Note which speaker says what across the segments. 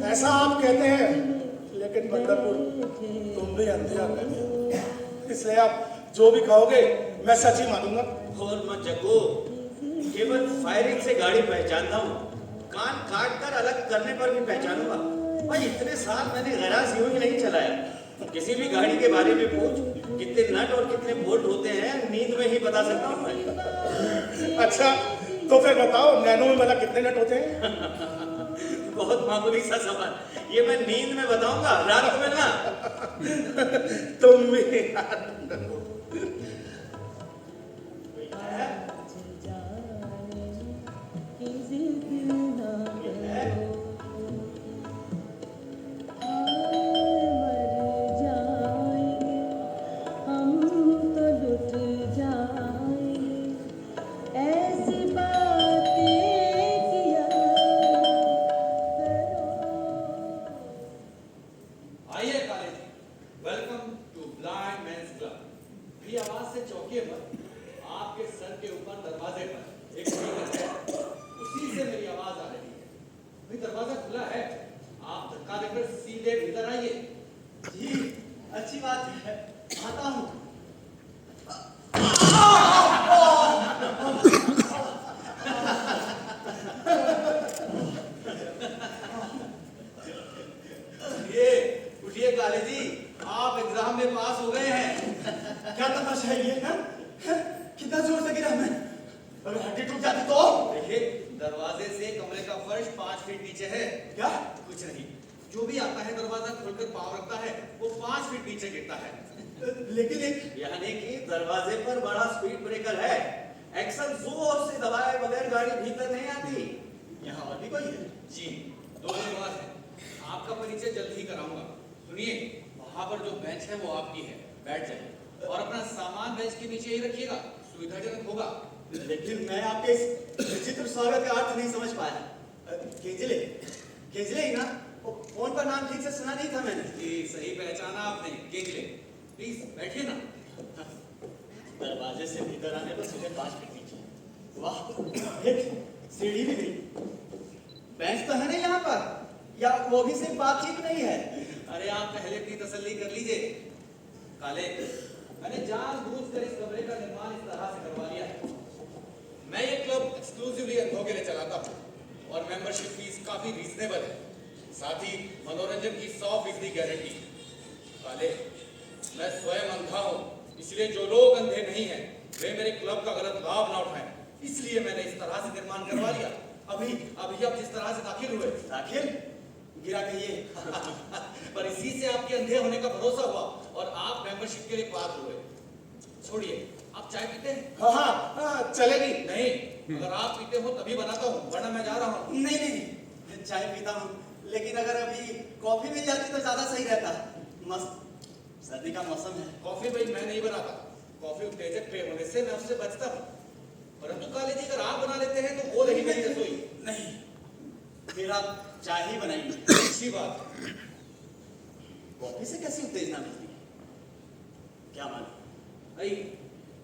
Speaker 1: ऐसा आप कहते हैं, लेकिन बंदरपुर तुम भी अंधे हो, इसलिए आप जो भी कहोगे मैं सच ही मानूंगा।
Speaker 2: और मैं जग्गू केवल फायरिंग से गाड़ी पहचानता हूँ, कान काट कर अलग करने पर भी पहचानूंगा। भाई इतने साल मैंने गैराज यूं ही नहीं चलाया। किसी भी गाड़ी के बारे में पूछ, कितने नट और कितने बोल्ट होते हैं नींद में ही बता सकता हूँ मैं।
Speaker 1: अच्छा तो फिर बताओ नैनो में मतलब कितने नट होते हैं?
Speaker 2: बहुत मामूली सा सवाल, ये मैं नींद में बताऊंगा, रात को मिलना।
Speaker 1: तुम भी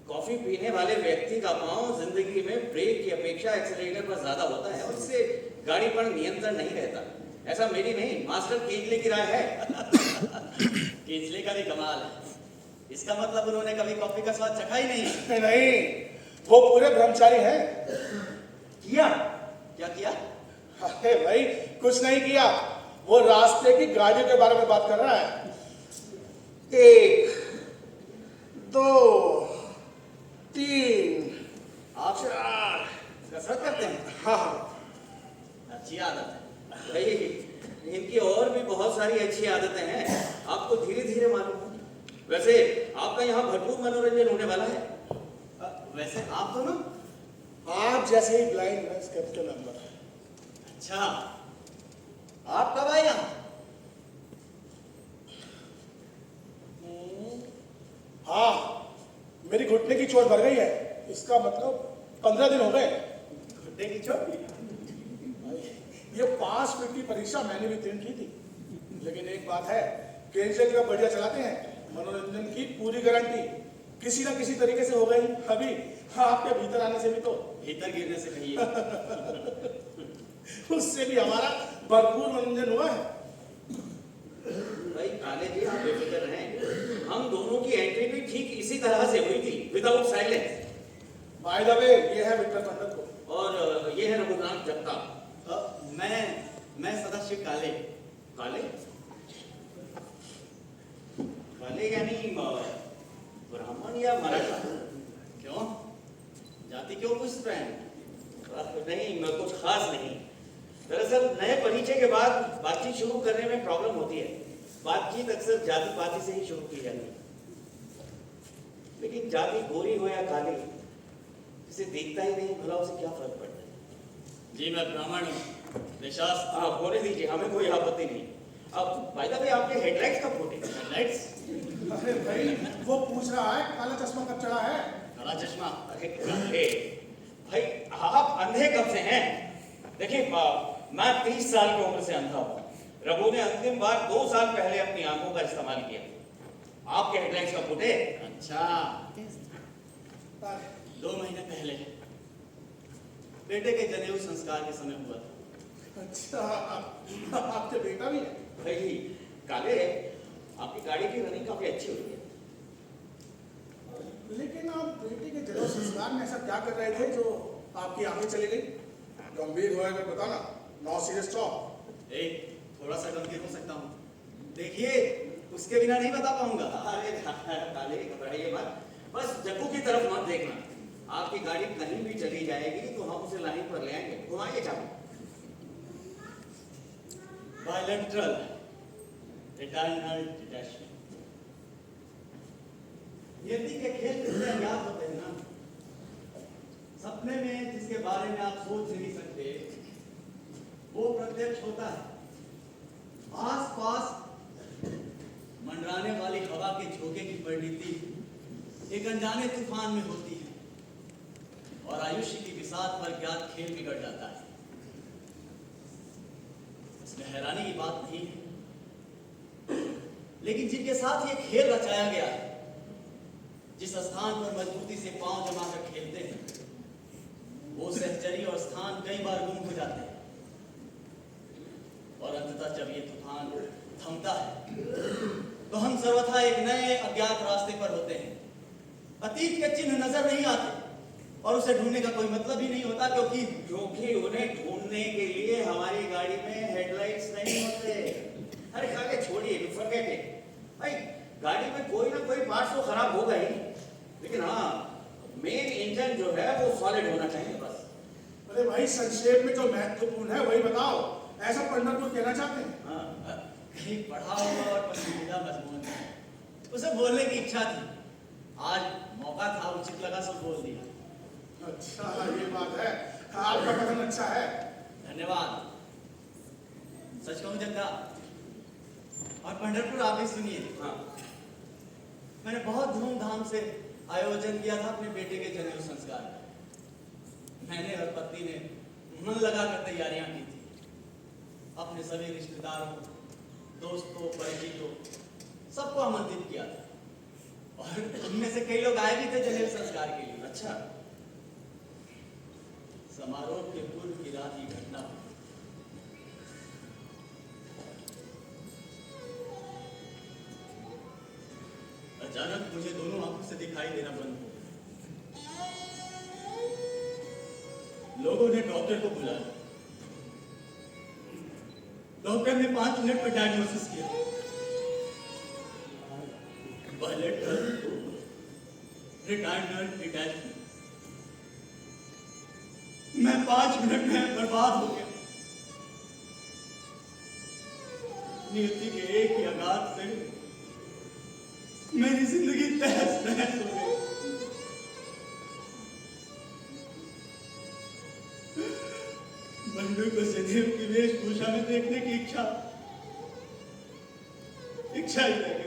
Speaker 2: कॉफी पीने वाले व्यक्ति का पांव जिंदगी में ब्रेक की अपेक्षा एक्सीलरेटर पर ज्यादा होता है और इससे गाड़ी पर नियंत्रण नहीं रहता। ऐसा मेरी नहीं, मास्टर केजले की राय है।
Speaker 3: केजले का भी कमाल है। इसका मतलब उन्होंने कभी कॉफी का स्वाद चखा ही नहीं।
Speaker 1: नहीं, वो पूरे ब्रह्मचारी हैं।
Speaker 3: किया क्या किया?
Speaker 1: अरे भाई कुछ नहीं किया, वो रास्ते की गाड़ियों के बारे में बात कर रहा है। 1 2 3
Speaker 3: आप 4 कसरत करते हैं?
Speaker 1: हाँ,
Speaker 3: अच्छी आदत है
Speaker 2: भाई। इनकी और भी बहुत सारी अच्छी आदतें हैं, आपको धीरे धीरे मालूम होगी। वैसे आपका यहाँ भरपूर मनोरंजन होने वाला है।
Speaker 3: वैसे आप दोनों?
Speaker 1: आप जैसे ही ब्लाइंड मैच कैप्टन नंबर।
Speaker 3: अच्छा, आप कब आए यहाँ?
Speaker 1: हाँ, मेरी घुटने की चोट बढ़ गई है, इसका मतलब 15 दिन हो गए।
Speaker 3: घुटने की चोट?
Speaker 1: ये पास फिट की परीक्षा मैंने भी उत्तीर्ण की थी, लेकिन एक बात है, केंद्र का बढ़िया चलाते हैं, मनोरंजन की पूरी गारंटी किसी ना किसी तरीके से हो गई। अभी आपके भीतर आने से भी तो,
Speaker 3: भीतर गिरने से कहिए।
Speaker 1: उससे भी हमारा भरपूर मनोरंजन हुआ है।
Speaker 2: भाई काले जी आप बेफिक्र रहें, हम दोनों की एंट्री भी ठीक इसी तरह से हुई थी, without silence.
Speaker 1: By the way, ये है विक्टर पंडित को,
Speaker 2: और ये है रघुनाथ जगताप।
Speaker 3: मैं सदाशिव काले।
Speaker 2: काले? काले यानी ब्राह्मण या मराठा?
Speaker 3: क्यों? जाति क्यों पूछ रहे हैं?
Speaker 2: नहीं, कुछ खास नहीं। दरअसल नए परिचय के बाद बातचीत शुरू करने में प्रॉब्लम होती है। बातचीत अक्सर जाति पाति से ही शुरू की जाती है, लेकिन जाति गोरी हो या काली, इसे देखता ही नहीं, भला उसे क्या फर्क पड़ता है।
Speaker 3: जी मैं ब्राह्मण हूँ, देशास्त्र।
Speaker 2: हाँ, होने दीजिए, हमें कोई आपत्ति नहीं। अब बाय द वे आपके हेडलाइट्स कब फूटे?
Speaker 3: हेडलाइट्स?
Speaker 1: अरे भाई वो पूछ रहा है काला चश्मा कब चढ़ा है।
Speaker 3: काला चश्मा?
Speaker 2: अरे काले भाई, आप अंधे कब से हैं? देखिए मैं 30 साल की उम्र से अंधा हूँ। रघु ने अंतिम बार 2 साल पहले अपनी आंखों का इस्तेमाल किया। आपके हेडलाइंस कब फूटे?
Speaker 3: अच्छा, 2 महीने पहले बेटे के जनेऊ संस्कार के समय हुआ था।
Speaker 1: अच्छा, आपके बेटा भी है?
Speaker 2: भाई काले, आपकी गाड़ी की रनिंग काफी अच्छी हुई है।
Speaker 1: लेकिन आप बेटे के जनेऊ संस्कार में ऐसा क्या कर रहे थे जो आपकी आंखें चली गई? गंभीर हुआ है बताना, नो सीरियस टॉक।
Speaker 3: थोड़ा सा गंभीर हो सकता हूँ, देखिए उसके बिना नहीं बता पाऊंगा।
Speaker 2: अरे काले घबराइए मत, बस जग्गू की तरफ मत देखना। आपकी गाड़ी कहीं भी चली जाएगी तो हम उसे लाइन पर ले आएंगे। घुमाइए चाबी।
Speaker 3: Bilateral retinal detachment. नियति के खेल कितने अज्ञात होते हैं ना। सपने में जिसके बारे में आप सोच नहीं सकते, वो प्रत्यक्ष होता है। आस पास मंडराने वाली हवा के झोंके की परिणति एक अनजाने तूफान में होती है और आयुष्य की बिसात पर ज्ञात खेल बिगड़ जाता है। इसमें हैरानी की बात नहीं है, लेकिन जिनके साथ ये खेल रचाया गया है, जिस स्थान पर मजबूती से पांव जमाकर खेलते हैं, वो सहचरी और स्थान कई बार गुम हो जाते हैं और अंततः जब ये तूफान थमता है तो हम सर्वथा एक नए अज्ञात रास्ते पर होते हैं। अतीत के चिन्ह नजर नहीं आते और उसे ढूंढने का कोई मतलब ही नहीं होता,
Speaker 2: क्योंकि उन्हें ढूंढने के लिए हमारी गाड़ी में हेडलाइट्स नहीं होते। अरे काले छोड़िए, फॉरगेट इट। भाई गाड़ी में कोई ना कोई पार्ट तो खराब होगा ही, लेकिन हाँ मेन इंजन जो है वो सॉलिड होना चाहिए बस।
Speaker 1: अरे भाई संक्षेप में जो महत्वपूर्ण है वही बताओ, ऐसा पंडित कहना चाहते हैं?
Speaker 3: हाँ, कहीं पढ़ा हुआ और पसंदीदा मजमून है, उसे बोलने की इच्छा थी। आज मौका था, उचित लगा सब बोल दिया।
Speaker 1: अच्छा ये बात है, आपका कथन अच्छा है।
Speaker 3: धन्यवाद। सच कहूं जग्गा, और पंढरपुर आप ही सुनिए।
Speaker 2: हाँ,
Speaker 3: मैंने बहुत धूमधाम से आयोजन किया था अपने बेटे के जनेऊ संस्कार का। मैंने और पत्नी ने मन लगाकर तैयारियां की थी। अपने सभी रिश्तेदारों, दोस्तों, परिचितों सबको आमंत्रित किया था और उनमें से कई लोग आए भी थे जनेऊ संस्कार के लिए।
Speaker 2: अच्छा।
Speaker 3: समारोह के पूर्व की रात की घटना हुई। अचानक मुझे दोनों आंखों से दिखाई देना बंद हो गया। लोगों ने डॉक्टर को बुलाया। डॉक्टर ने 5 मिनट में डायग्नोसिस किया। Bilateral retinal detachment. मैं 5 मिनट में बर्बाद हो गया। नियति के एक ही आघात से मेरी जिंदगी तहस नहस हो गई। बंडू को जनेऊ की वेशभूषा में देखने की इच्छा ही रह गई।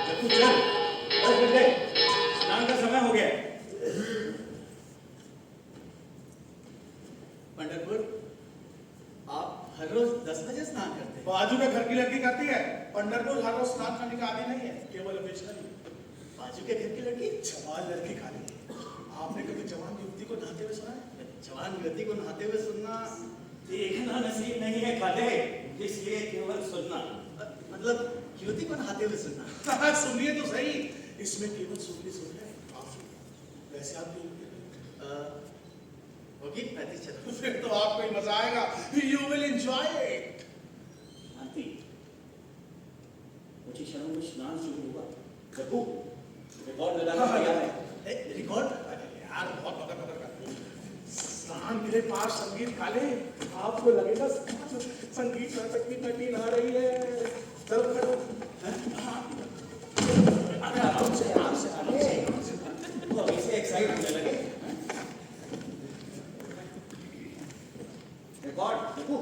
Speaker 2: जग्गू चल, 10 बज गए, स्नान का समय हो गया।
Speaker 3: पंढरपुर, आप हर रोज 10 बजे स्नान करते हैं?
Speaker 1: बाजू के घर की लड़की करती है। पंढरपुर हर रोज स्नान करने का आदि नहीं है, केवल अपेक्षाही।
Speaker 3: बाजू के घर की लड़की?
Speaker 1: जवान लड़की खाली है। आपने कभी जवान युवती को नहाते हुए सुना है?
Speaker 3: जवान युवती को नहाते हुए सुनना
Speaker 2: देखना नसीब नहीं है खाले, इसलिए केवल सुनना।
Speaker 3: मतलब युवती को नहाते हुए सुनना।
Speaker 1: सुनिए तो सही, इसमें केवल सुननी सुन है। आप सुनिए। वैसे आप
Speaker 3: होगी प्रति चलो।
Speaker 1: फिर तो आपको ही मजा आएगा। You will enjoy it.
Speaker 2: शांति, कुछ ही क्षणों में स्नान शुरू होगा। जग्गू, रिकॉर्ड लगाना तैयार है।
Speaker 3: रिकॉर्ड?
Speaker 1: यार बहुत मदद कर। स्नान के लिए 5 संगीत काले, आपको लगेगा संगीत नाटक की नटी नहा रही है। चलो खड़ो। अरे आराम से
Speaker 2: वो अभी से एक्साइट होने लगे। रिकॉर्ड जग्गू,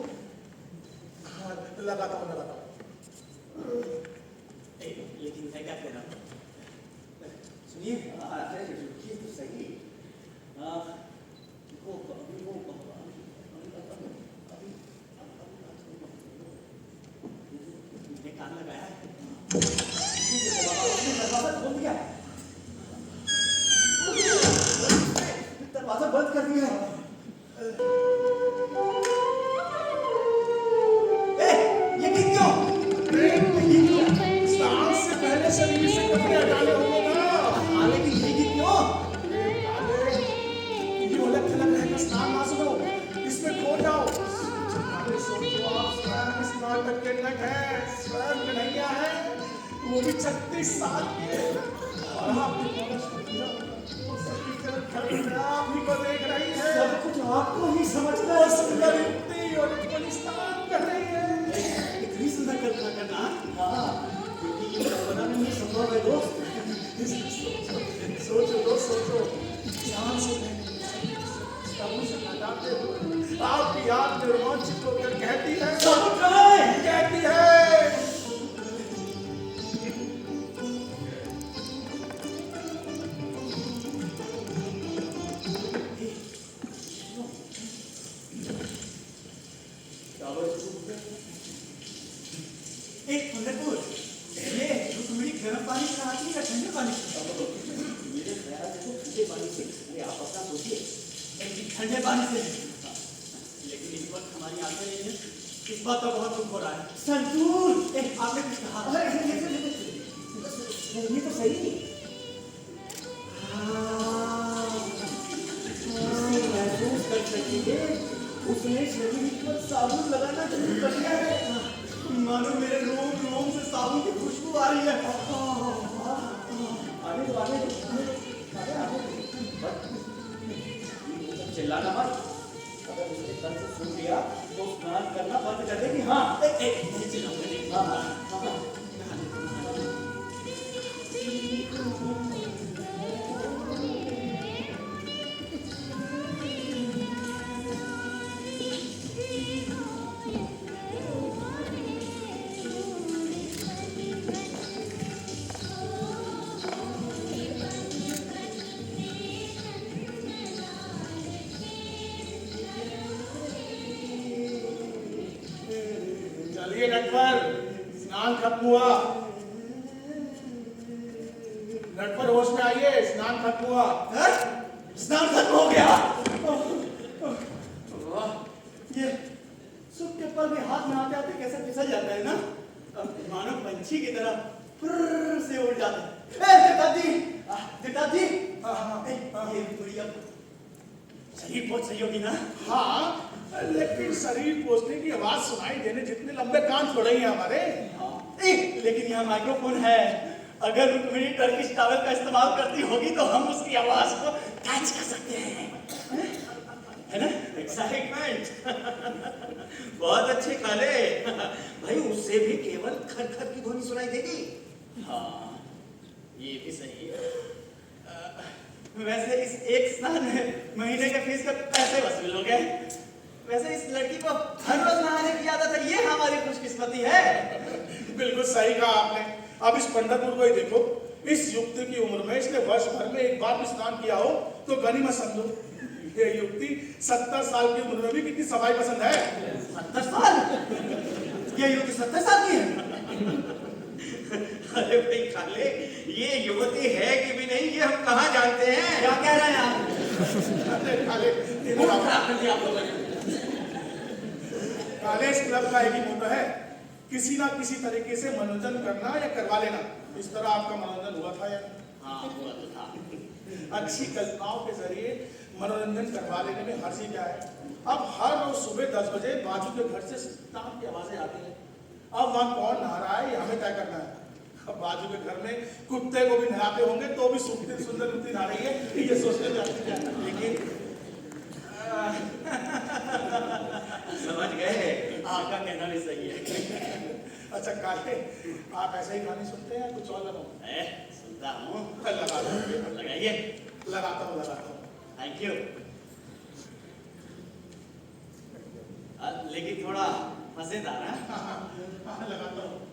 Speaker 1: लगाता हूँ।
Speaker 3: लेकिन मैं क्या कह रहा हूँ?
Speaker 2: सुनिए, अरे रुकिए तो सही।
Speaker 3: कान लगाया है।
Speaker 2: दरवाजा खोल दिया, दरवाजा बंद कर दिया।
Speaker 3: ये क्यों?
Speaker 1: स्नान से पहले शरीर से कपड़े हटाने होंगे ना।
Speaker 3: हालांकि ये क्यों?
Speaker 1: ये अलग थलग रहकर स्नान ना सुनो, इसमें खो जाओ। सोचो आप स्वयं इस नाटक के नट है, स्वयं कन्हैया है, वो भी 36 साल के। और आप आप ही को देख रही है।
Speaker 2: सब कुछ आपको ही समझना
Speaker 1: वो
Speaker 2: है।
Speaker 1: सुंदर युवती और इतनी स्नान कर रही है।
Speaker 3: इतनी सुंदर कल्पना करना?
Speaker 2: हाँ, क्योंकि ये कल्पना में ही संभव है दोस्त।
Speaker 1: सोचो ध्यान से तबू से हटाते हुए आपकी याद में रोमांचित होकर कहती है,
Speaker 2: सब कहाँ है?
Speaker 1: कहती है,
Speaker 3: एक पंढरपुर, ये तुम्हारी गर्म पानी से नहाती है या ठंडे पानी से?
Speaker 2: मेरे ख्याल से तो ठंडे पानी से। अरे आप अपना सोचिए।
Speaker 3: ठंडे पानी से। लेकिन इस वक्त हमारी आंखें नहीं है, इस बात का बहुत दुख हो रहा है।
Speaker 2: संतूर,
Speaker 3: आपने कुछ कहा?
Speaker 2: ये तो सही। महसूस कर सकेंगे, उसने शरीर पर साबुन लगाना शुरू कर दिया है।
Speaker 3: मानो मेरे रोम से साबुन की खुशबू आ रही है।
Speaker 2: आने चिल्लाना मत। अगर उसने कल से सुन लिया तो स्नान करना बंद कर देगी। हाँ,
Speaker 3: नहीं चिल्लाऊंगा नहीं।
Speaker 2: हाँ।
Speaker 1: चलिए नटवर, स्नान खत्म हुआ। नटवर होश में आइए, स्नान खत्म हुआ।
Speaker 3: स्नान खत्म हो गया। ये सुख के पल भी हाथ में आते आते कैसे फिसल जाता है ना, मानो पंछी की तरह फुर्र से उड़ जाता है। जगताप जी, ये गुड़िया शरीर बहुत सही होगी ना?
Speaker 1: हाँ, लेकिन शरीर पोछने की आवाज सुनाई देने जितने लंबे कान थोड़े ही हैं हमारे।
Speaker 3: लेकिन यहाँ माइक्रोफोन है, अगर रुक्मिणी टर्किश टॉवल का इस्तेमाल करती होगी तो हम उसकी आवाज को कैच कर सकते हैं, है ना?
Speaker 2: एक्साइटमेंट। बहुत अच्छे काले भाई, उससे भी केवल खर खर की ध्वनि सुनाई देगी।
Speaker 3: हाँ, ये भी सही है। वैसे इस एक स्नान में महीने के फीस का पैसे वसूल हो गए। वैसे इस लड़की को हर रोज नहाने की आदत है, ये हमारी खुशकिस्मती है।
Speaker 1: बिल्कुल सही कहा आपने। अब इस पंडितपुर को ही देखो, इस युवती की उम्र में इसने वर्ष भर में एक बार भी स्नान किया हो तो गनीमत समझो। ये युवती 70 साल की उम्र में भी कितनी सफाई पसंद है।
Speaker 3: 70 साल? ये युवती 70 साल की है?
Speaker 2: अरे भाई काले, ये युवती है कि भी नहीं ये हम कहाँ जानते हैं।
Speaker 3: क्या कह रहे हैं आप?
Speaker 1: अरे काले,
Speaker 3: मूड खराब कर दिया आप लोगों ने।
Speaker 1: काले, इस क्लब का एक ही मोटो है, किसी ना किसी तरीके से मनोरंजन करना या करवा लेना। इस तरह आपका मनोरंजन हुआ था या नहीं?
Speaker 3: हाँ, हुआ तो था।
Speaker 1: अच्छी कल्पनाओं के जरिए मनोरंजन करवा लेने में हर्ज ही क्या है। अब हर रोज सुबह 10 बजे बाजू के घर से स्नान की आवाजें आती हैं। अब वहाँ कौन नहा रहा है ये हमें तय करना है। अब बाजू के घर में कुत्ते को भी नहाते होंगे तो भी सूखती सुंदर कुत्ती नहा रही है, ये सोचने जाते हैं।
Speaker 2: लेकिन समझ गए,
Speaker 3: आपका कहना भी सही है।
Speaker 1: अच्छा काले, आप ऐसे ही गाने सुनते हैं या कुछ और लगाओ?
Speaker 3: सुनता हूँ।
Speaker 1: लगा दो,
Speaker 3: लगाइए।
Speaker 1: लगाता हूँ।
Speaker 3: Thank you. लेकिन थोड़ा मजेदार है।
Speaker 1: हाँ, लगाता हूँ।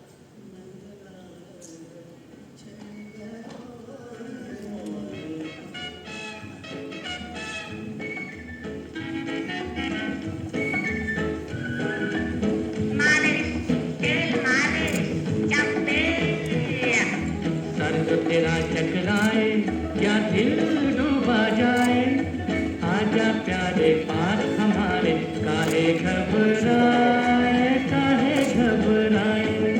Speaker 4: तेरा चकराए क्या दिल डूबा जाए, आजा प्यारे पास हमारे, काहे घबराए काहे घबराए।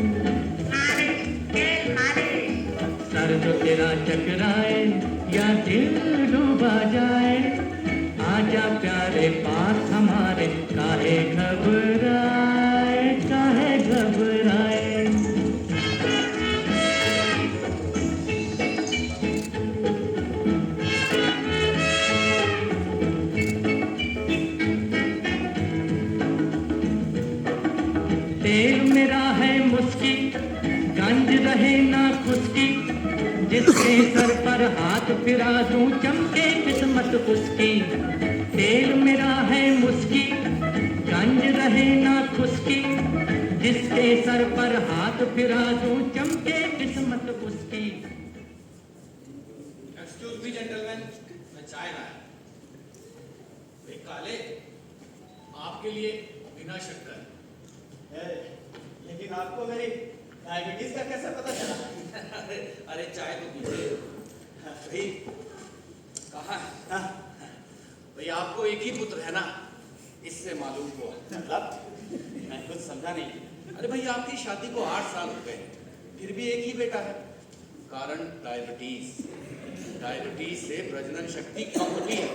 Speaker 4: सर जो तेरा चकराए या दिल डूबा जाए, आजा प्यारे पास हमारे, काहे घबराए काहे घबराए। तेल मेरा है मुस्की, गंज रहे ना खुशकी, जिसके सर पर हाथ फिरा दूं चमके किस्मत उसकी। तेल मेरा है मुस्की, गंज रहे ना खुशकी, जिसके सर पर हाथ फिरा दूं चमके किस्मत उसकी।
Speaker 5: एक्सक्यूज मी जेंटलमैन, मैं चाय लाया। भाई काले, आपके लिए बिना शक्कर।
Speaker 3: लेकिन आपको मेरी डायबिटीज का कैसे पता चला?
Speaker 5: अरे चाय तो पीजिए। भाई कहाँ है? भाई आपको एक ही पुत्र है ना, इससे मालूम हुआ।
Speaker 3: मतलब मैं कुछ समझा नहीं।
Speaker 5: अरे भाई आपकी शादी को 8 साल हो गए, फिर भी एक ही बेटा है। कारण डायबिटीज। डायबिटीज से प्रजनन शक्ति कम होती है।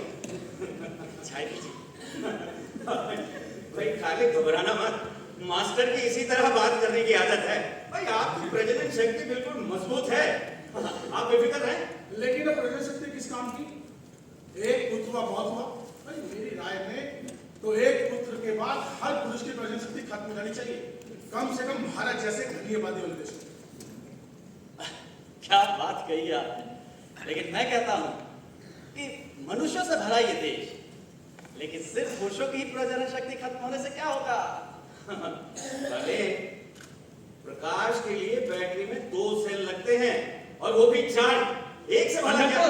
Speaker 3: चाय पीजिए।
Speaker 2: भाई काले, घबराना मत, मास्टर की इसी तरह बात करने की आदत है। भाई आपकी प्रजनन शक्ति बिल्कुल मजबूत है, आप बेफिक्र रहें।
Speaker 1: लेकिन अब प्रजनन शक्ति किस काम की? एक पुत्र हुआ बहुत हुआ। भाई मेरी राय में तो एक पुत्र के बाद हर पुरुष की प्रजनन शक्ति खत्म हो जानी चाहिए, कम से कम भारत जैसे घनी आबादी वाले देश में।
Speaker 3: क्या बात कही आपने। लेकिन मैं कहता हूँ कि मनुष्यों से भरा ये देश, लेकिन सिर्फ पुरुषों की ही प्रजनन शक्ति खत्म होने से क्या होगा?
Speaker 2: भले प्रकाश के लिए बैटरी में 2 सेल लगते हैं, और वो भी 4, एक से भला क्या?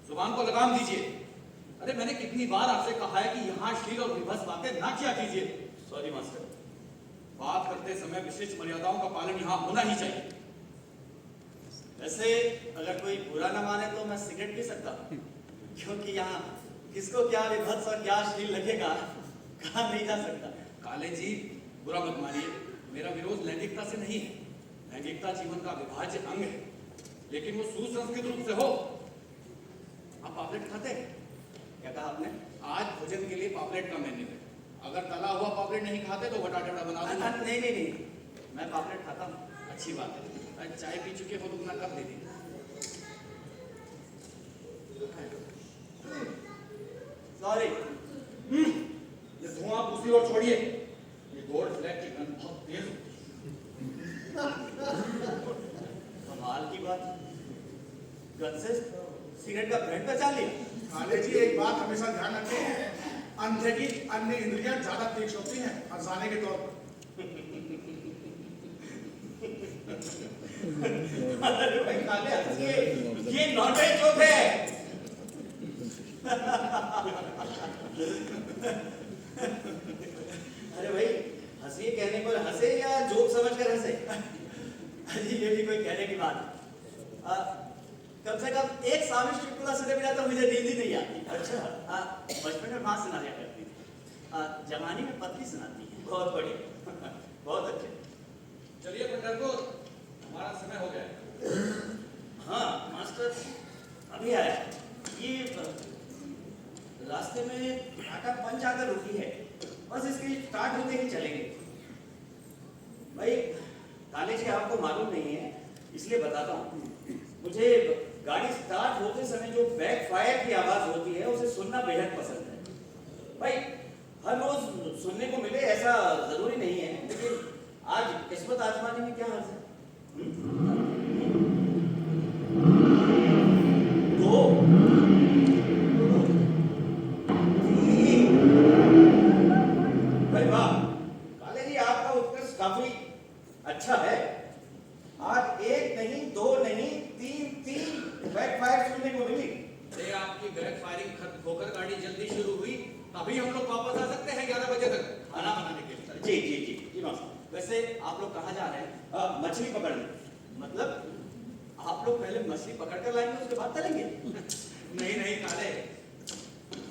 Speaker 5: जुबान को लगाम दीजिए। अरे मैंने कितनी बार आपसे कहा है कि यहाँ अश्लील और विभत्स बातें ना किया कीजिए।
Speaker 3: Sorry master.
Speaker 5: बात करते समय विशिष्ट मर्यादाओं का पालन यहाँ होना ही चाहिए।
Speaker 3: वैसे अगर कोई बुरा न माने तो मैं सिगरेट पी सकता हूँ, क्योंकि यहाँ किसको क्या विभत्स और क्या अश्लील लगेगा कहा नहीं जा सकता।
Speaker 5: काले जी, बुरा मत मानिए, मेरा विरोध लैंगिकता से नहीं है। लैंगिकता जीवन का अविभाज्य अंग है, लेकिन वो सुसंस्कृत रूप से हो। आप पापलेट खाते हैं?
Speaker 3: क्या कहा आपने?
Speaker 5: आज भोजन के लिए पापलेट का मेन्यू है। अगर तला हुआ पापलेट नहीं खाते तो बटा टेढ़ा बना दूंगा।
Speaker 3: नहीं, मैं पापलेट खाता हूँ।
Speaker 5: अच्छी बात है। आज चाय पी चुके हो तो अपना कप दे दीजिए।
Speaker 3: सॉरी।
Speaker 5: ये धुआं आप दूसरी ओर छोड़िए। ये गोल्ड फ्लैग की गंध बहुत तेज होती है।
Speaker 3: कमाल की बात, गन से सिगरेट का ब्रांड पहचान लिया।
Speaker 1: काले जी एक बात हमेशा ध्यान रखें, अंधे की अन्य इंद्रियां ज्यादा तीक्ष्ण होती हैं फंसाने के तौर पर।
Speaker 3: अरे भाई काले हंसिए, ये नॉनवेज जोक है। अरे भाई हंसिए कहने पर हंसे या जोक समझ कर हंसे? अजी ये भी कोई कहने की बात है। कम से कम एक साविश चुटकुला सुने बिना तो मुझे नींद ही नहीं आती। अच्छा। बचपन में माँ सुना दिया करती थी, जवानी में पत्नी सुनाती है। बहुत बढ़िया, बहुत अच्छे।
Speaker 5: चलिए पंडरपुर, हमारा समय हो गया है।
Speaker 3: हाँ मास्टर अभी आया। ये रास्ते में टाटा पंच आकर रुकी है, बस इसके स्टार्ट होते ही चलेंगे। भाई काले जी आपको मालूम नहीं है इसलिए बताता हूँ, मुझे गाड़ी स्टार्ट होते समय जो बैक फायर की आवाज होती है उसे सुनना बेहद पसंद है। भाई हर रोज सुनने को मिले ऐसा जरूरी नहीं है, लेकिन आज किस्मत आजमाने में क्या हर्ज है? दो, तीन। भाई वाह काले जी आपका उत्कर्ष काफी अच्छा है। आज एक नहीं, दो नहीं, तीन बैक फायर सुनने को मिली।
Speaker 5: अरे आपकी बैक फायरिंग खत्म होकर गाड़ी जल्दी शुरू हुई, तभी हम लोग वापस आ सकते हैं 11 बजे तक खाना बनाने के लिए।
Speaker 3: जी मास्टर। वैसे आप लोग कहाँ जा रहे हैं? मछली पकड़ने। मतलब आप लोग पहले मछली पकड़ कर लाएंगे उसके बाद तलेंगे?
Speaker 5: नहीं काले,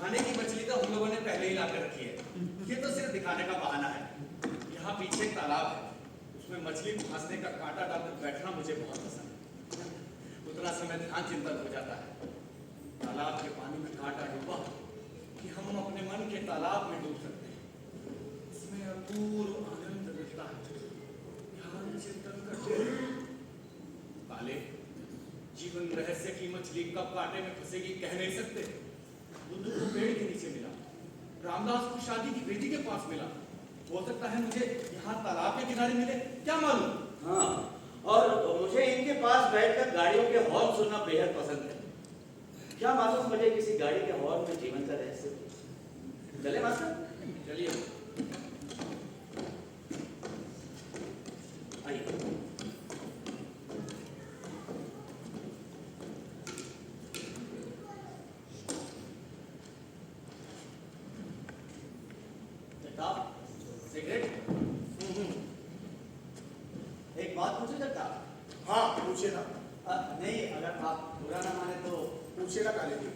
Speaker 5: खाने की मछली तो हम लोगों ने पहले ही ला कर रखी है। ये तो सिर्फ दिखाने का बहाना है। यहाँ पीछे एक तालाब है, उसमें मछली फंसने का कांटा डालकर बैठना मुझे बहुत पसंद है। उतना समय ध्यान चिंतन हो जाता है। तालाब के पानी में कांटा डूबा कि हम अपने मन के तालाब में डूब सकते हैं। इसमें अपूर्व आनंद मिलता है। ध्यान चिंतन करते हैं। काले, जीवन रहस्य की मछली कब कांटे में फंसेगी कह नहीं सकते। बुद्धू को पेड़ के नीचे मिला, रामदास को शादी की बेटी के पास मिला, हो सकता है मुझे यहाँ तालाब के किनारे मिले, क्या मालूम।
Speaker 3: हाँ, और मुझे इनके पास बैठकर गाड़ियों के हॉर्न सुनना बेहद पसंद है। क्या मालूम मुझे किसी गाड़ी के हॉर्न में जीवन का रहस्य। चले मास्टर?
Speaker 5: चलिए।
Speaker 3: आइए। सिगरेट? एक बात पूछो जगताप?
Speaker 1: हाँ पूछिए ना,
Speaker 3: नहीं अगर आप बुरा ना माने तो।
Speaker 1: पूछिए ना काले जी।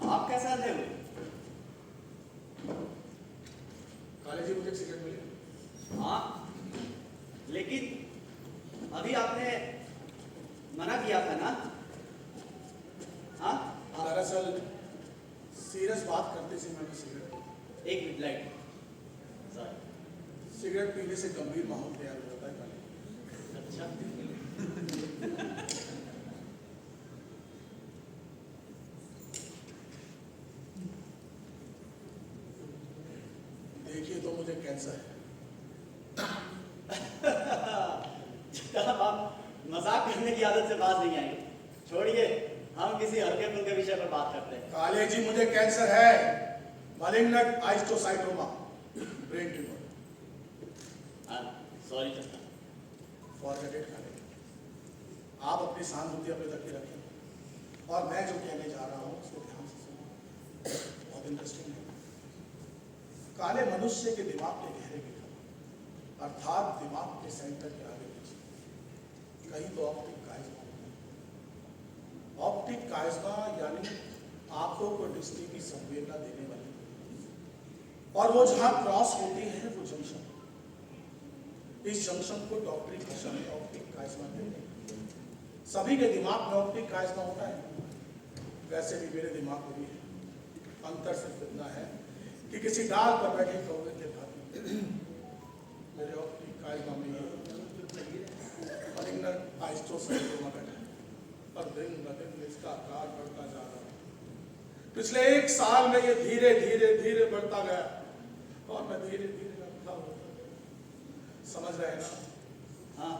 Speaker 3: आप कैसे आते हुए?
Speaker 1: काले जी मुझे सिगरेट मिली।
Speaker 3: हाँ, लेकिन अभी आपने मना किया था ना? हाँ?
Speaker 1: दरअसल सीरियस बात करते से मैंने सिगरेट,
Speaker 3: एक मिनट लाइट। सॉरी।
Speaker 1: सिगरेट पीने से गंभीर माहौल तैयार हो जाता है काले।
Speaker 3: अच्छा।
Speaker 1: देखिए तो मुझे कैंसर है।
Speaker 3: जनाब आप मजाक करने की आदत से बात नहीं आएगी। छोड़िए, हम किसी हल्के फुल्के विषय पर बात करते हैं।
Speaker 1: काले जी मुझे कैंसर है, मालिग्नेंट आइस्टोसाइटोमा, ब्रेन ट्यूमर।
Speaker 3: सॉरी जनाब।
Speaker 1: फॉरगेट इट काले। आप अपनी सहानुभूति अपने तक ही रखें और मैं जो कहने जा रहा हूँ उसको ध्यान से सुनो, बहुत इंटरेस्टिंग है। काले मनुष्य के दिमाग के गहरे भीतर, अर्थात दिमाग के सेंटर के आगे पीछे कहीं तो ऑप्टिक काइज़्मा होता है। ऑप्टिक काइज़्मा यानी आंखों को दृष्टि की संवेदना देने वाली, और वो जहां क्रॉस होती है वो जंक्शन, इस जंक्शन को डॉक्टरी भाषा में ऑप्टिक काइज़्मा कहते हैं। सभी के दिमाग में ऑप्टिक काइज़्मा होता है, वैसे भी मेरे दिमाग में भी है। अंतर सिर्फ इतना है कि किसी डाल पर बैठे कौवे के भांति मेरे अपनी कायमा में ये malignant astrocytoma बैठा है और दिन ब दिन इसका आकार बढ़ता जा रहा है। पिछले 1 साल में ये धीरे धीरे धीरे बढ़ता गया और मैं धीरे धीरे रखा होता गया। समझ रहे हैं ना?
Speaker 3: हाँ,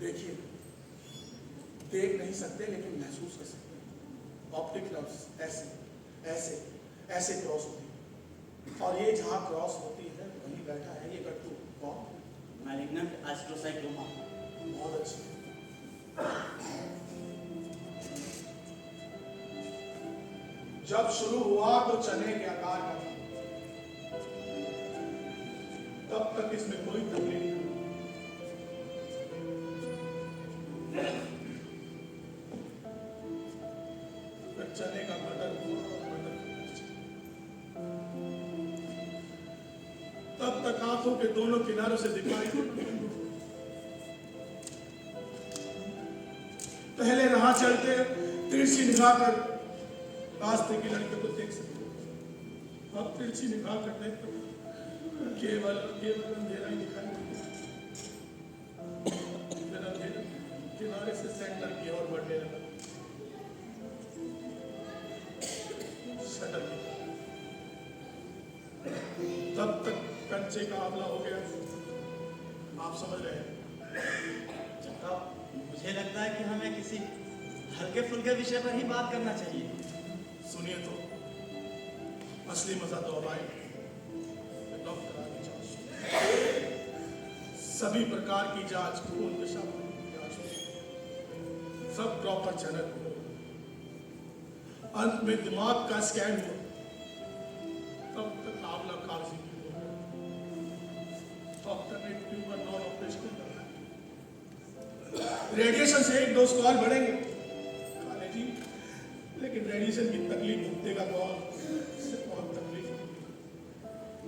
Speaker 1: देखिए, देख नहीं सकते लेकिन महसूस कर सकते हैं। ऑप्टिक नर्व्स ऐसे ऐसे ऐसे क्रॉस होती है और ये जहाँ क्रॉस होती है वहीं बैठा है ये गट्टू। कौन?
Speaker 3: मैलिग्नेंट एस्ट्रोसाइक्लोमा।
Speaker 1: बहुत अच्छी। जब शुरू हुआ तो चने के आकार का था, तब तक इसमें कोई तकलीफ नहीं। फिर चने का मटर हुआ और मटर का मिर्च। तब तक आंखों के दोनों किनारों से दिखाई देना। पहले राह चलते तिरछी निगाह कर रास्ते की लड़के को देख सकते, अब तिरछी निगाह करने पर केवल केवल अंधेरा ही दिखाई देता। फिर अंधेरा किनारे से सेंटर की ओर बढ़ने लगा। शटर तब तक कंचे का हमला हो गया। आप समझ रहे हैं?
Speaker 3: मुझे लगता है कि हमें किसी हल्के फुल्के विषय पर ही बात करना चाहिए।
Speaker 1: सुनिए तो, असली मजा तो अब आए। डॉक्टर आगे जांच, सभी प्रकार की जांच, खून पेशाब की जांच, सब प्रॉपर चैनल हो। अंत में दिमाग का स्कैन हो, तब तक आंवला कागजी की हो। डॉक्टर ने ट्यूबर नॉन ऑपरेशन करना है। रेडिएशन से 1 डोज और बढ़ेंगे काले जी, लेकिन रेडिएशन की तकलीफ भुगते का बहुत तकलीफ होती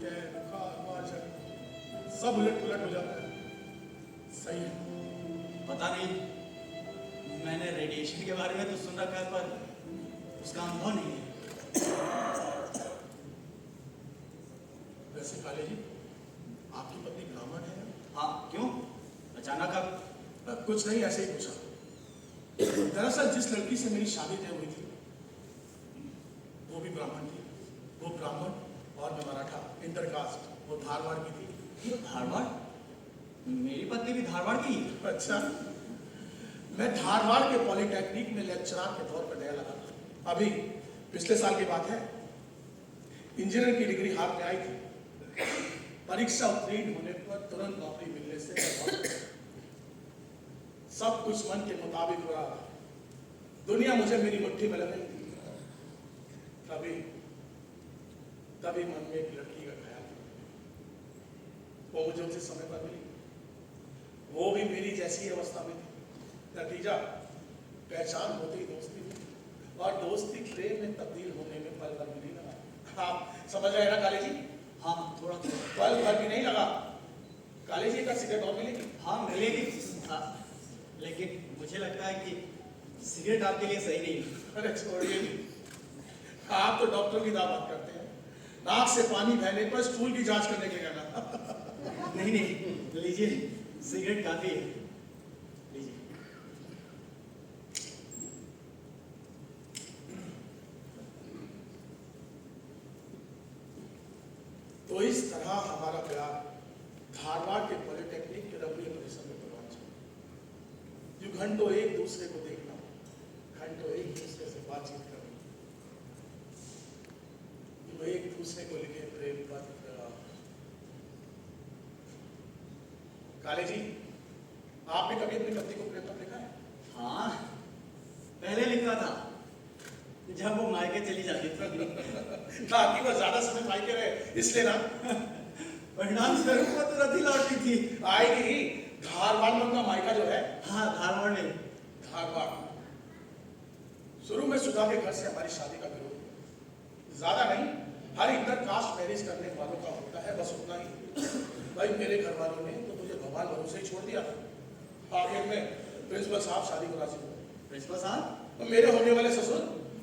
Speaker 1: है। बुखार, मार्जन, सब उलट पुलट हो जाता है। सही है?
Speaker 3: पता नहीं, मैंने रेडिएशन के बारे में तो सुन रखा है पर उसका अनुभव नहीं है।
Speaker 1: वैसे काले जी, आपकी पत्नी ब्राह्मण है?
Speaker 3: हाँ, क्यों? अचानक अब?
Speaker 1: कुछ नहीं, ऐसे ही पूछा। दरअसल जिस लड़की से मेरी शादी तय हुई थी वो भी ब्राह्मण थी। वो ब्राह्मण और मैं मराठा, इंटरकास्ट। वो धारवाड़ की थी।
Speaker 3: धारवाड़? मेरी पत्नी भी धारवाड़ की है।
Speaker 1: अच्छा, मैं धारवाड़ के पॉलिटेक्निक में लेक्चरर के तौर पर नया लगा था। अभी पिछले साल की बात है। इंजीनियर की डिग्री हाथ में आई थी। परीक्षा उत्तीर्ण होने पर तुरंत नौकरी मिलने से सब कुछ मन के मुताबिक हो रहा था। दुनिया मुझे मेरी मुट्ठी में लग रही थी। तभी मन में एक लड़की का ख्याल था। वो मुझे उसी समय पर मिली। वो भी मेरी जैसी अवस्था में थी। नतीजा, पहचान होते ही दोस्ती हुई, और दोस्ती प्रेम में तब्दील होने में पल भर भी नहीं लगा। आप समझ रहे हैं ना काले जी?
Speaker 3: हाँ, थोड़ा
Speaker 1: पल भर भी नहीं लगा। काले जी का सिगरेट और मिलेगी?
Speaker 3: हाँ, मिलेगी। हाँ, लेकिन मुझे लगता है कि सिगरेट आपके लिए सही नहीं है।
Speaker 1: अरे छोड़िए जी, आप तो डॉक्टर की दावत करते हैं। नाक से पानी बहने पर स्टूल की जांच करने के लिए कहना।
Speaker 3: नहीं नहीं, लीजिए, सिगरेट काफी है, लीजिए।
Speaker 1: तो इस तरह हमारा प्यार धारवाड़ के पॉलिटेक्निक के रबी परिसर में परवान चला। जो घंटों एक दूसरे को देखना, घंटों एक दूसरे से बातचीत करना, जो एक दूसरे को लिखे प्रेम पत्र। काले जी, आपने कभी अपनी पत्नी को प्रेम पत्र लिखा है?
Speaker 3: हाँ, पहले लिखा था जब वो मायके चली जाती थी।
Speaker 1: ताकि वो ज्यादा समय मायके रहे, इसलिए ना।
Speaker 3: परिणाम स्वरूप वो तुरंत ही लौटी थी।
Speaker 1: आएगी ही। धारवाड़ में उनका मायका जो है।
Speaker 3: हाँ, धारवाड़ में।
Speaker 1: धारवाड़। शुरू में सुधा के घर से हमारी शादी का विरोध हुआ। ज्यादा नहीं, हर इंटर कास्ट मैरिज करने वालों का होता है, बस उतना ही। भाई मेरे घर वालों ने तो मुझे भगवान भरोसे ही छोड़ दिया था। आखिर में प्रिंसिपल साहब शादी को राजी हुए।
Speaker 3: प्रिंसिपल साहब?
Speaker 1: तो मेरे होने वाले ससुर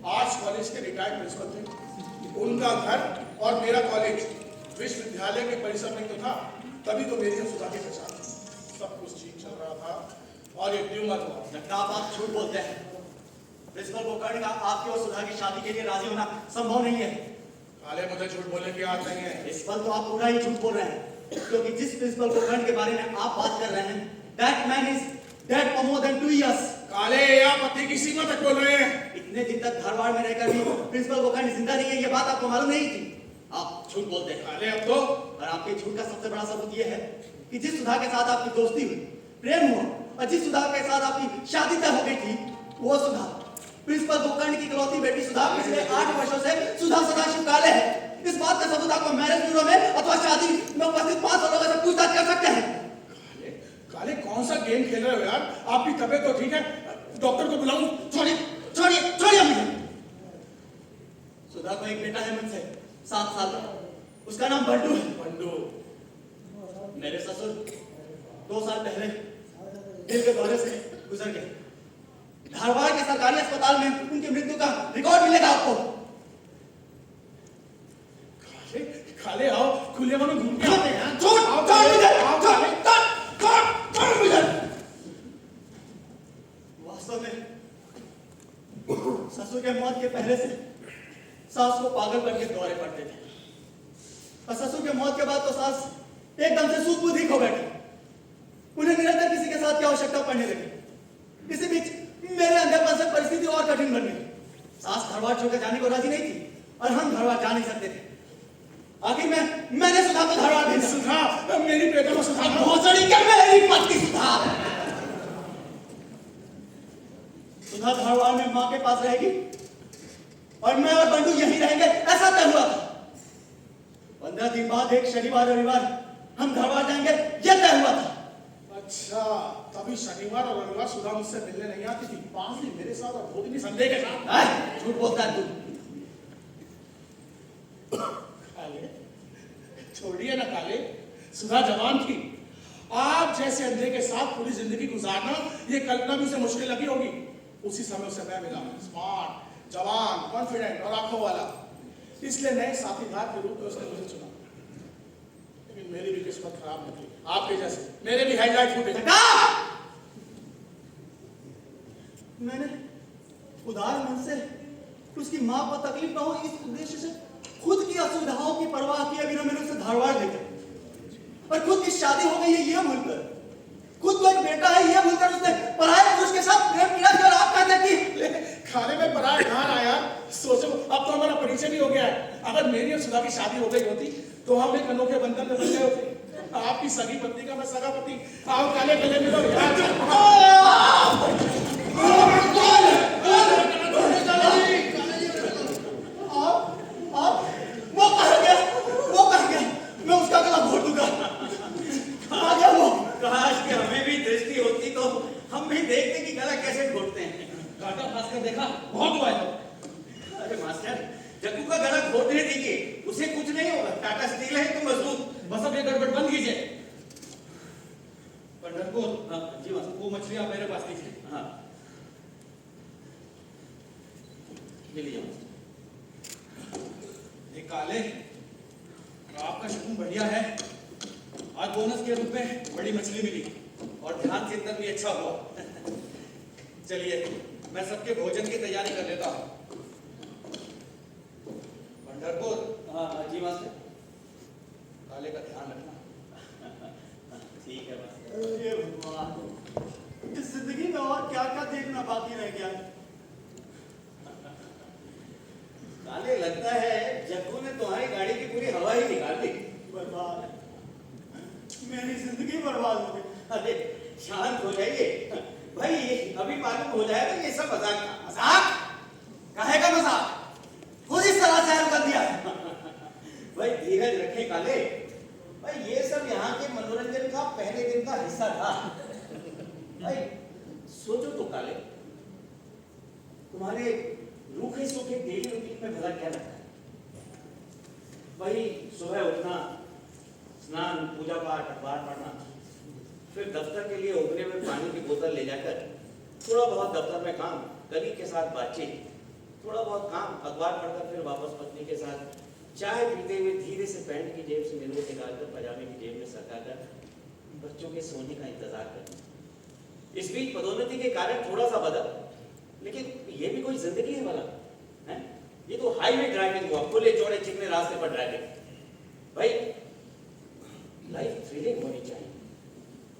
Speaker 1: आर्ट्स कॉलेज के रिटायर्ड प्रिंसिपल थे। उनका घर और मेरा कॉलेज विश्वविद्यालय के परिसर में तो था, तभी तो मेरी और सुधा की पहचान थी। सब कुछ ठीक चल रहा था और एक ट्यूमर हुआ।
Speaker 3: जगताप, आप झूठ बोलते हैं। प्रिंसिपल कुलकर्णी का आपके और सुधा की शादी के लिए राजी होना संभव नहीं है।
Speaker 1: काले, मुझे झूठ बोलने की आदत नहीं है।
Speaker 3: इस पल तो आप पूरा ही झूठ बोल रहे हैं, क्योंकि जिस प्रिंसिपल कुलकर्णी के बारे में आप बात कर रहे हैं, that man is dead for more than 2 years.
Speaker 1: काले, आप पति की सीमा तक बोल रहे हैं।
Speaker 3: इतने दिन तक धारवाड़ में रहकर भी प्रिंसिपल कुलकर्णी जिंदा नहीं है, ये बात आपको मालूम नहीं थी। आप झूठ बोलते हैं।
Speaker 1: काले, अब तो
Speaker 3: और आपके झूठ का सबसे बड़ा सबूत ये है कि जिस सुधा के साथ आपकी दोस्ती हुई, प्रेम हुआ और जिस सुधा के साथ आपकी शादी तय हो गई थी, वो सुधा प्रिंसिपल कुलकर्णी की इकलौती बेटी सुधा पिछले 8 वर्षों से सुधा सदाशिव काले है। इस बात का सबूत आपको मैरिज ब्यूरो में अथवा शादी में उपस्थित 500 लोगों से पूछताछ कर सकते हैं।
Speaker 1: काले, काले, कौन सा गेम खेल रहे हो यार? आपकी तबीयत तो ठीक है? डॉक्टर को बुलाऊं?
Speaker 3: छोड़िए छोड़िए छोड़िए मुझे। सुधा को एक बेटा है मुझसे, 7 साल का। उसका नाम बंटू है।
Speaker 1: बंडू।
Speaker 3: मेरे ससुर 2 साल पहले दिल के दौरे से गुजर गए। धारवाड़ के सरकारी अस्पताल में उनकी मृत्यु का रिकॉर्ड मिलेगा आपको।
Speaker 1: काले, काले, आओ खुले मन में घूम के आते हैं।
Speaker 3: छोड़
Speaker 1: आओ
Speaker 3: छोड़
Speaker 1: काले,
Speaker 3: मुझे,
Speaker 1: आओ काले।
Speaker 3: छोड़ मुझे। वास्तव में ससुर के मौत के पहले से सास को पागल करके दौरे पड़ते थे, और ससुर के मौत के बाद तो सास एकदम से सूझबूझ ही खो बैठी। उन्हें निरंतर किसी के साथ की आवश्यकता पड़ने लगी। इसी बीच मेरे अंधेपन से परिस्थिति और कठिन बन गई। सास धारवाड़ छोड़कर जाने को राजी नहीं थी और हम धारवाड़ जा नहीं सकते थे। आखिर मैंने सुधा को धारवाड़ भेजा।
Speaker 1: सुधा, मेरी बेटा को सुधा।
Speaker 3: भोसड़ी के मेरी पत्नी सुधा। सुधा धारवाड़ में मां के पास रहेगी और मैं और बंडू यहीं रहेंगे, ऐसा तय हुआ था। 15 दिन बाद एक शनिवार रविवार हम धारवाड़ जाएंगे, यह तय हुआ था।
Speaker 1: अच्छा, तभी शनिवार और रविवार सुधा मुझसे मिलने नहीं आती थी। 5 दिन मेरे साथ और 2 दिन संडे के साथ।
Speaker 3: झूठ बोलता है तू।
Speaker 1: काले, छोड़िए ना काले, सुधा जवान थी। आप जैसे अंधे के साथ पूरी जिंदगी गुजारना, ये कल्पना भी उसे मुश्किल लगी होगी। उसी समय उसे मैं मिला, स्मार्ट, जवान, कॉन्फिडेंट और आंखों वाला। इसलिए नए साथीदार के रूप में उसने मुझे चुना। लेकिन मेरी भी किस्मत खराब निकली, आपके जैसे मेरे भी हाईलाइट फूटे।
Speaker 3: मैंने उदार मन से उसकी मां को तकलीफ ना हो, इस उद्देश्य से खुद की असुविधाओं की परवाह किए बिना मैंने उसे धारवाड़ भेजा। और खुद की शादी हो गई है ये भूलकर, खुद को एक बेटा है ये भूलकर उसने पराये पुरुष के साथ प्रेम किया। और आप कहते कि
Speaker 1: खाने में पराया कहाँ आया? सोचो, अब तो हमारा परिचय भी हो गया है। अगर मेरी और सुधा की शादी हो गई होती तो हम एक अनोखे बंधन में बन गए होते। आपकी सगी पत्नी का मैं सगा पति। आओ काले, गले मिलो
Speaker 3: वो कह गया मैं उसका गला घोट दूंगा। आ गया वो।
Speaker 2: काश कि हमें भी दृष्टि होती तो हम भी देखते कि गला कैसे घोटते हैं।
Speaker 5: काटा फांस कर देखा, बहुत हुआ है।
Speaker 2: अरे मास्टर, जग्गू का गला घोटने दीजिए, उसे कुछ नहीं होगा। टाटा स्टील है तो मजबूत।
Speaker 5: बस अब ये गड़बड़ बंद कीजिए। पंढरपुर,
Speaker 2: हाँ जी मास्टर।
Speaker 5: वो मछलियां मेरे पास लीजिए।
Speaker 2: हाँ, ये लीजिए मास्टर।
Speaker 5: ये काले, आपका शगुन बढ़िया है। आज बोनस के रूप में बड़ी मछली मिली और ध्यान चिंतन भी अच्छा हुआ। चलिए, मैं सबके भोजन की तैयारी कर लेता हूँ। पंढरपुर,
Speaker 2: हाँ जी मास्टर।
Speaker 5: काले का ध्यान रखना।
Speaker 2: ठीक है मास्टर।
Speaker 3: हे भगवान, इस जिंदगी में और क्या क्या देखना बाकी रह गया है।
Speaker 2: काले, लगता है जग्गू ने तुम्हारी गाड़ी की पूरी हवा ही निकाल दी।
Speaker 3: बर्बाद, मेरी जिंदगी बर्बाद हो गई।
Speaker 2: अरे शांत हो जाइए भाई, अभी मालूम हो जाएगा ये सब मजाक था।
Speaker 3: मजाक? काहे का मजाक? खुद इस तरह से कर दिया है।
Speaker 2: भाई धीरज रखे काले। भाई ये सब यहाँ के मनोरंजन का पहले दिन का हिस्सा था। भाई सोचो तो काले, तुम्हारे रूखे सूखे डेली रूटीन में भला क्या लगता है? वही सुबह उठना, स्नान, पूजा पाठ, अखबार पढ़ना, फिर दफ्तर के लिए उबले हुए पानी की बोतल ले जाकर थोड़ा बहुत दफ्तर में काम, कलीग के साथ बातचीत, थोड़ा बहुत काम, अखबार पढ़कर फिर वापस पत्नी के साथ चाय पीते हुए धीरे से पैंट की जेब से मिलने निकालकर पजामे की जेब में सटाकर बच्चों के सोने का इंतजार करना। इस बीच पदोन्नति के कारण थोड़ा सा बदल, लेकिन ये भी कोई जिंदगी है भला? है ये तो हाईवे ड्राइविंग हुआ, खुले चौड़े चिकने रास्ते पर ड्राइविंग। भाई लाइफ थ्रिलिंग होनी चाहिए।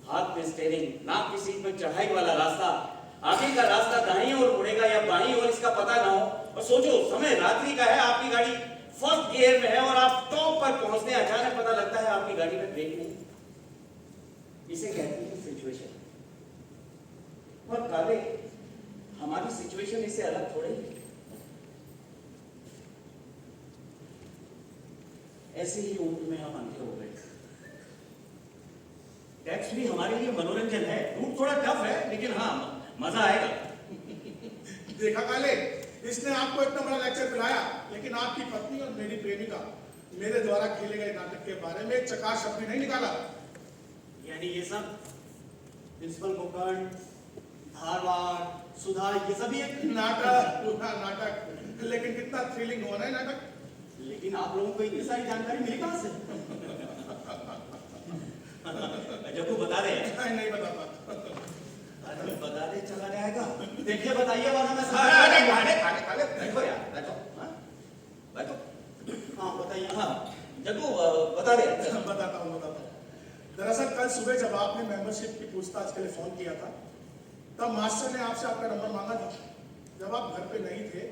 Speaker 2: हाथ में स्टीयरिंग, नाक की सीट पर चढ़ाई वाला रास्ता, आगे का रास्ता दाईं ओर मुड़ेगा या बाईं ओर इसका पता ना हो। और सोचो समय रात्रि का है, आपकी गाड़ी फर्स्ट गियर में है और आप टॉप पर पहुंचने अचानक पता लगता है आपकी गाड़ी में ब्रेक नहीं। इसे कहते हैं सिचुएशन। और काले हमारी सिचुएशन इससे अलग थोड़ी है। ऐसे ही उम्र में हम अंधे हो गए। टैक्स भी हमारे लिए मनोरंजन है, रूट थोड़ा टफ है, लेकिन हाँ मजा आएगा।
Speaker 1: देखा काले, इसने आपको इतना बड़ा लेक्चर पिलाया, लेकिन आपकी पत्नी और मेरी प्रेमिका मेरे द्वारा खेले गए नाटक के बारे में चकाश शब्द नहीं निकाला।
Speaker 3: यानी ये सब प्रिंसिपल गोकर्ण, धारवाड़, सुधा, ये सभी एक
Speaker 1: नाटक, पूरा नाटक, लेकिन कितना थ्रिलिंग हुआ ना नाटक।
Speaker 3: लेकिन आप लोगों को इतनी सारी जानकारी मिली कहां से?
Speaker 2: जग्गू बता दे।
Speaker 1: नहीं बताता।
Speaker 2: अरे बता दे, चला जाएगा।
Speaker 3: देखिए बताइए, वरना मैं
Speaker 2: काले बैठो यार, बैठो। हाँ बैठो।
Speaker 3: हाँ बताइए।
Speaker 2: हाँ जग्गू बता दे।
Speaker 1: बताता हूँ। दरअसल कल सुबह जब आपने मेंबरशिप की पूछताछ के लिए फोन किया था, तब मास्टर ने आपसे आपका नंबर मांगा था। जब आप घर पे नहीं थे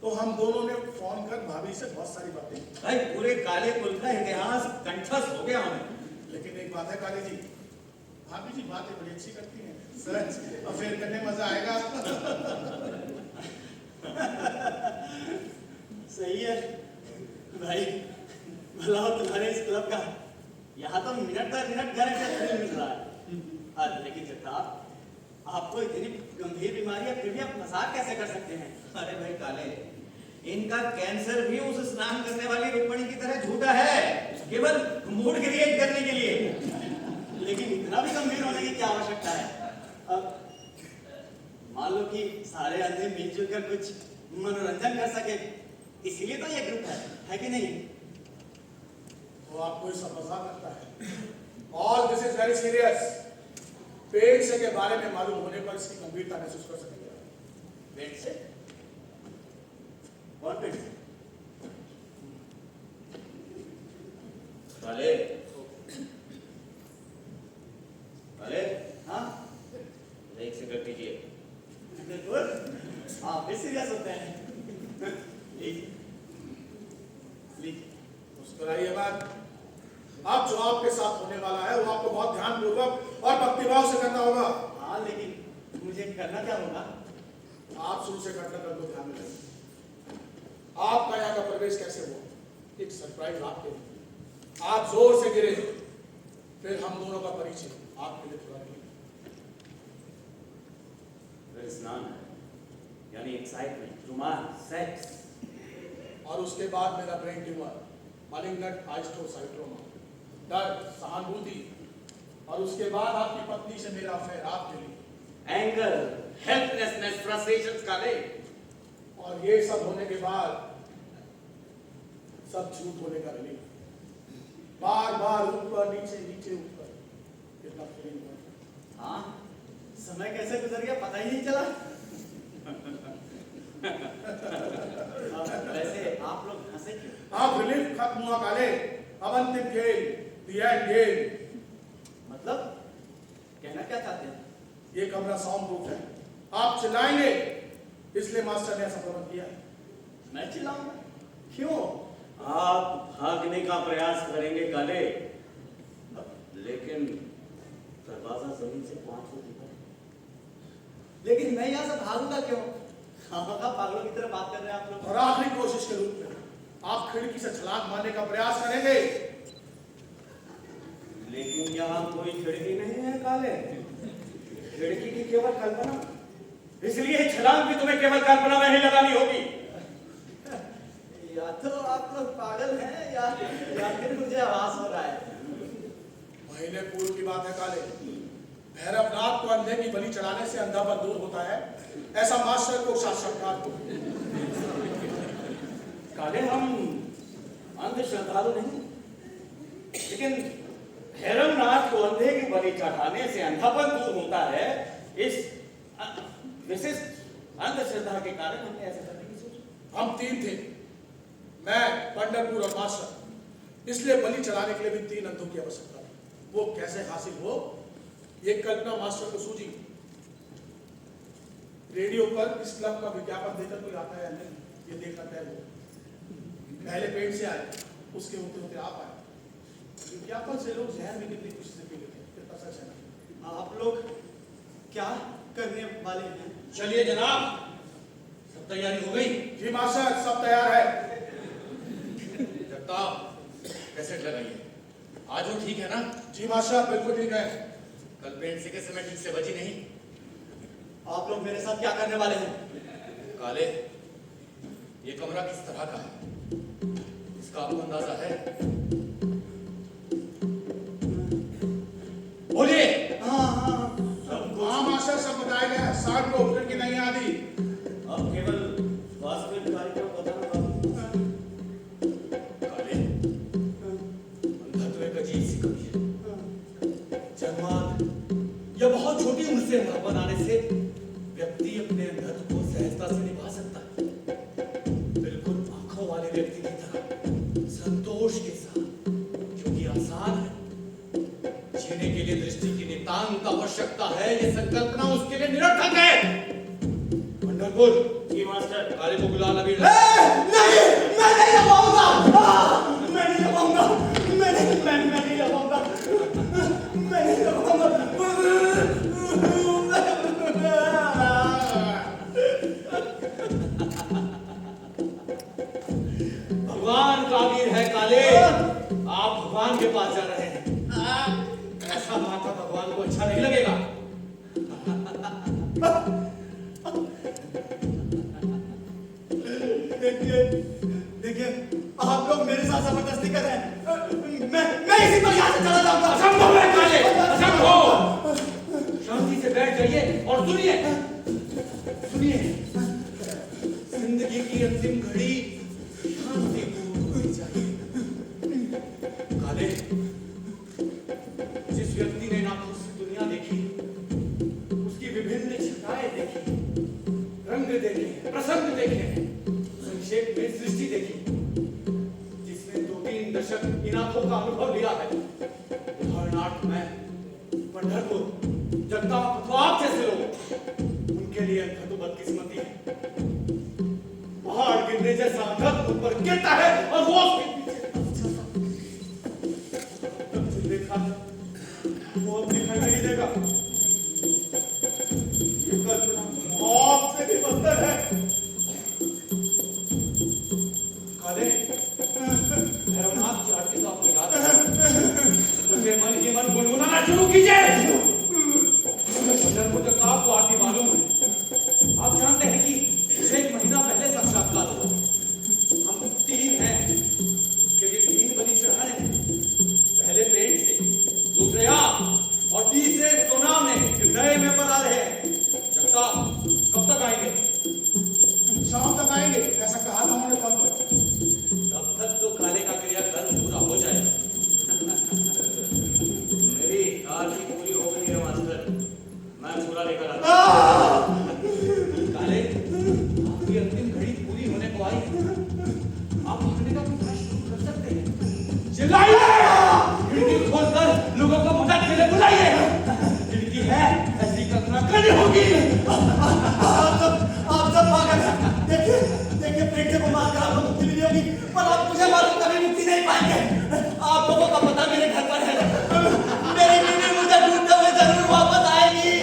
Speaker 1: तो हम दोनों ने फोन कर भाभी से बहुत सारी बातें की।
Speaker 2: भाई पूरे काले कुल का इतिहास कंठस्थ हो गया हमें।
Speaker 1: लेकिन एक बात है काले जी, भाभी जी बातें बड़ी अच्छी करती हैं, सच अफेयर करने मजा आएगा।
Speaker 3: सही है भाई, भला हो तुम्हारे इस क्लब का। यहाँ तो मिनट दर मिनट घर से मिल रहा है। लेकिन जगताप, आपको इतनी गंभीर बीमारी है, फिर भी आप मजाक कैसे कर सकते हैं?
Speaker 2: अरे भाई काले, इनका कैंसर भी उस स्नान करने वाली रुक्मणी की तरह झूठा है, केवल मूड क्रिएट करने के लिए।
Speaker 3: लेकिन इतना भी गंभीर होने की क्या आवश्यकता है? अब मान लो कि सारे अंधे मिलजुल कर कुछ मनोरंजन कर सके, इसीलिए तो ये ग्रुप है कि नहीं?
Speaker 1: तो आपको ये सब मजाक लगता है? All this is very serious. पेड़ से के बारे में मालूम होने पर इसकी गंभीरता महसूस कर सकेंगे।
Speaker 3: पेट से? कौन पेट से?
Speaker 2: काले काले,
Speaker 3: हाँ
Speaker 2: एक सिगरेट पीजिए।
Speaker 3: बिल्कुल, आप भी सीरियस होते हैं। लीजिए।
Speaker 1: मुस्कुराइए मत। अब जो आपके साथ होने वाला है वो आपको बहुत ध्यानपूर्वक और भक्तिभाव से करना होगा।
Speaker 3: हाँ, लेकिन मुझे करना क्या होगा?
Speaker 1: आप शुरू से घटनाक्रम को ध्यान में रखें। आपका यहाँ का प्रवेश कैसे हुआ, एक सरप्राइज आपके लिए। आप जोर से गिरे, फिर हम दोनों का परिचय आपके लिए थोड़ा किया।
Speaker 2: स्नान यानी एक्साइटमेंट, रोमांस, सेक्स,
Speaker 1: और उसके बाद मेरा ब्रेन ट्यूमर, मालिग्नेंट आइस्टोसाइटोमा, डर, सहानुभूति, और उसके बाद आपकी पत्नी से मेरा अफेयर आपके लिए।
Speaker 2: एंगर, हेल्पलेसनेस, फ्रस्ट्रेशंस काले।
Speaker 1: और ये सब होने के बाद सब झूठ होने का रिलीफ। बार बार ऊपर नीचे नीचे ऊपर, कितना फीलिंग हुआ।
Speaker 3: हाँ, समय कैसे गुजर गया पता ही नहीं चला। वैसे आप लोग हंसे क्यों?
Speaker 1: आप रिलीफ खत्म हुआ काले, अब अंतिम खेल, द एंड गेम।
Speaker 3: मतलब कहना क्या चाहते हैं?
Speaker 1: ये कमरा साउंड प्रूफ है, आप चिल्लाएंगे, इसलिए मास्टर ने ऐसा प्रबंध किया।
Speaker 3: मैं चिल्लाऊंगा? क्यों?
Speaker 2: आप भागने का प्रयास करेंगे काले, लेकिन दरवाजा जमीन से 5 फुट ऊपर है।
Speaker 3: लेकिन मैं यहाँ से भागूंगा क्यों? हाँ, पागलों की तरह बात कर रहे हैं आप लोग।
Speaker 1: और आखिरी कोशिश के रूप में आप खिड़की से छलांग मारने का प्रयास करेंगे।
Speaker 2: लेकिन यहाँ कोई खिड़की नहीं है काले, खिड़की की केवल कल्पना, इसलिए छलांग भी तुम्हें केवल कल्पना में ही लगानी होगी।
Speaker 3: या तो आप लोग पागल हैं या फिर मुझे आभास हो रहा है।
Speaker 1: महीने पूर्व की बात है काले, भैरवनाथ को अंधे की बलि चढ़ाने से अंधापन दूर होता है, ऐसा मास्टर को साक्षात्कार हो।
Speaker 2: काले हम अंधश्रद्धालु नहीं, लेकिन भैरवनाथ को अंधे की बलि चढ़ाने से अंधापन दूर होता है, इस विशिष्ट अंधश्रद्धा के कारण हमने ऐसा करने की सोचा।
Speaker 1: हम 3 थे, मैं, पंढरपुर और मास्टर। इसलिए बलि चढ़ाने के लिए भी 3 अंधों की आवश्यकता थी। वो कैसे हासिल हो, ये कल्पना मास्टर को सूझी। रेडियो पर इस क्लब का विज्ञापन देकर कोई आता है या नहीं, ये देखना तय हो। पहले पेट से आए, उसके होते होते आप आए। विज्ञापन से लोग जहर भी कितनी खुशी से पी लेते हैं, कितना सच है ना।
Speaker 3: आप लोग क्या करने वाले हैं?
Speaker 5: चलिए जनाब, सब तैयारी हो गई?
Speaker 1: जी मास्टर, सब तैयार है।
Speaker 5: जगताप, कैसेट लगाइए। आज वो ठीक है ना?
Speaker 1: जी मास्टर, बिल्कुल ठीक है।
Speaker 5: कल पेंट से के समय ठीक से बची नहीं।
Speaker 3: आप लोग मेरे साथ क्या करने वाले हैं?
Speaker 5: काले, ये कमरा किस तरह का है, इसका आपको अंदाजा है? बोलिए।
Speaker 1: हाँ मास्टर, सब बताया गया। शाम को उठने की नहीं आदि।
Speaker 2: अब केवल वास्तविक कार्यक्रम बताना बाकी है।
Speaker 5: काले, अंधत्व एक अजीब सी कमी है।
Speaker 3: जन्मांत या बहुत छोटी उम्र से अंधापन आने से व्यक्ति अपने अंधत्व को सहजता से निभा सकता है, बिल्कुल आंखों वाले व्यक्ति की तरह संतोष के साथ, जो कि आसान है। जीने के लिए दृष्टि की नितांत आवश्यकता है, ये संकल्पना उसके लिए निरर्थक है। पंढरपुर,
Speaker 2: जी मास्टर।
Speaker 5: काले को बुला नबी।
Speaker 3: नहीं, मैं नहीं लगाऊंगा। मैं नहीं लगाऊंगा। मैं नहीं लगाऊंगा। मैं नहीं लगाऊंगा। भगवान काबिर है काले, आप भगवान के पास जा रहे हैं। ऐसा माथा भगवान को अच्छा नहीं लगेगा। देखिए, आप लोग मेरे साथ जबरदस्ती कर रहे हैं। मैं इसी पर यहाँ से चला जाऊंगा।
Speaker 5: असंभव है काले, असंभव।
Speaker 3: शांति से बैठ जाइए और सुनिए। जिंदगी की अंतिम घड़ी शांतिपूर्ण होनी चाहिए। काले, जिस व्यक्ति ने नाखुश दुनिया देखी, उसकी विभिन्न छटाएं देखी, रंग देखे, प्रसंग देखे, संक्षेप में सृष्टि देखी, जिसने 2-3 दशक इन आंखों का अनुभव लिया है, उदाहरणार्थ मैं, पंढरपुर, जगताप, तो आप जैसे लोग, उनके लिए अंधत्व तो बदकिस्मती है। पहाड़ गिरने जैसा अंधत्व उन पर गिरता है और वो देखा वो अब दिखाई नहीं देगा। ये कल्पना मौत से भी बदतर है। काले, भैरवनाथ की आरती तो आपको याद है। मुझे मन ही मन गुनगुनाना शुरू कीजिए। पंढरपुर तक आपको आरती मालूम है। आप जानते हैं कि मुझे 1 महीना पहले साक्षात्कार हुआ। हम 3 हैं के लिए 3 बलि चढ़ाने हैं। पहले पेट से, दूसरे आप और तीसरे सोनाम ने नए मेंबर आ रहे हैं। जगता कब तक आएंगे?
Speaker 1: शाम तक आएंगे, ऐसा कहा था उन्होंने फोन पर।
Speaker 3: तब तक तो काले का क्रियाकर्म पूरा हो जाएगा।
Speaker 2: मेरी आरती पूरी हो गई है मास्टर, मैं पूरा लेकर आता हूं।
Speaker 3: काले, आपकी अंतिम घड़ी पूरी होने को आई है। आप भागने का प्रयास शुरू कर सकते हैं। चिल्लाइए! खिड़की खोलकर लोगों को मदद के लिए बुलाइए। खिड़की है, ऐसी कल्पना करनी होगी। आप सब पागल हैं। देखिए प्रेक्षक को मारकर आपको मुक्ति मिली होगी, पर आप मुझे मालूम कभी मुक्ति नहीं पाएंगे। आप लोगों का पता मेरे घर पर है। मेरी बीवी मुझे ढूंढते हुए जरूर वापस आएगी।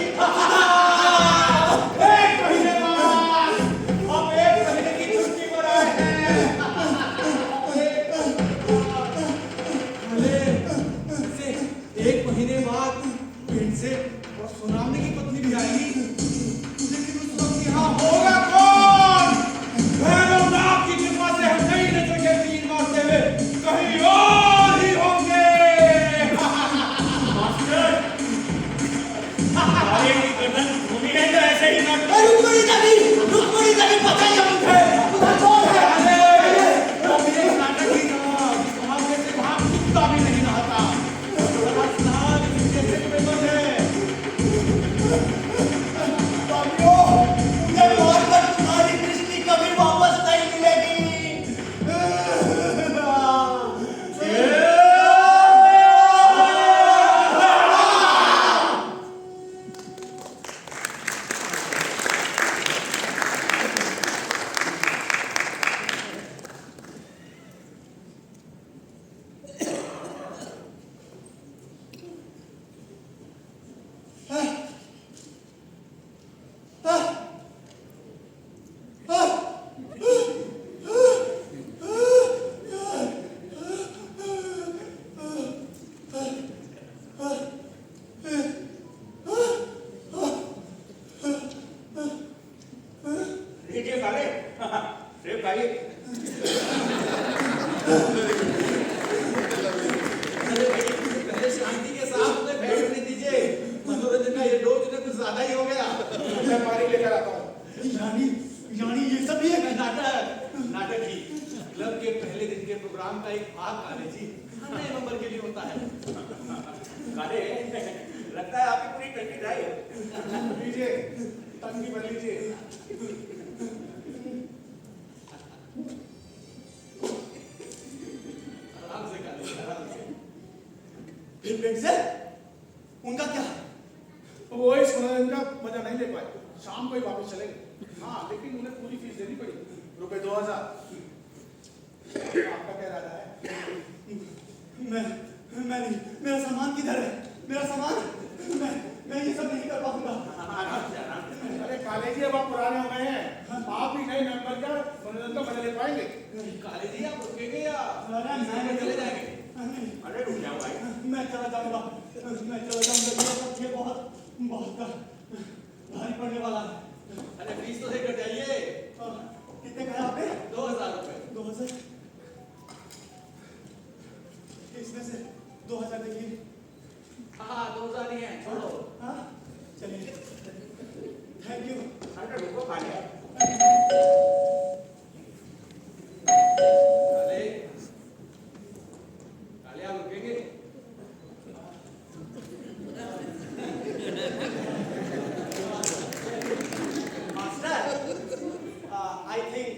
Speaker 3: अरे भाई, पहले शांति के साथ उन्हें बैठने दीजिए। मनोरंजन का ये डोज उन्हें कुछ ज्यादा ही हो गया।
Speaker 1: मैं पानी लेकर आता हूँ।
Speaker 3: यानी यानी ये सब भी एक नाटक नाटक ही क्लब के पहले दिन के प्रोग्राम का एक भाग काले जी नए नंबर के लिए होता है।
Speaker 2: काले लगता है आपकी पूरी टंकी ड्राई है।
Speaker 1: लीजिए, टंकी भर लीजिए।
Speaker 3: आराम से काले जी, आराम से। फिर पेट से उनका क्या?
Speaker 1: वो इस मनोरंजन का मजा नहीं ले पाए, शाम को ही वापस चले गए। हाँ, लेकिन उन्हें पूरी फीस देनी पड़ी, रुपए 2000। आपका क्या इरादा है?
Speaker 3: मैं नहीं, मेरा सामान किधर है? मेरा सामान मैं ये सब नहीं कर पाऊंगा।
Speaker 1: अरे काले जी, अब आप पुराने हो गए हैं, आप भी नए मेंबर का मनोरंजन का मजा ले पाएंगे।
Speaker 3: काले जी आप रुकेंगे या मैं चले जाएंगे?
Speaker 2: अरे रुक जाओ भाई।
Speaker 3: मैं चला जाऊंगा। ये सब खेल बहुत भारी पड़ने वाला है। अरे फीस तो देकर जाइए। कितने कहा आपने? 2000 रुपए। 2000? इसमें से 2000 देखिए। हाँ 2000 ही है, छोड़ो। हाँ चलिए, थैंक यू।
Speaker 2: अरे रुको काले।
Speaker 3: काले आप रुकेंगे? मास्टर, आई थिंक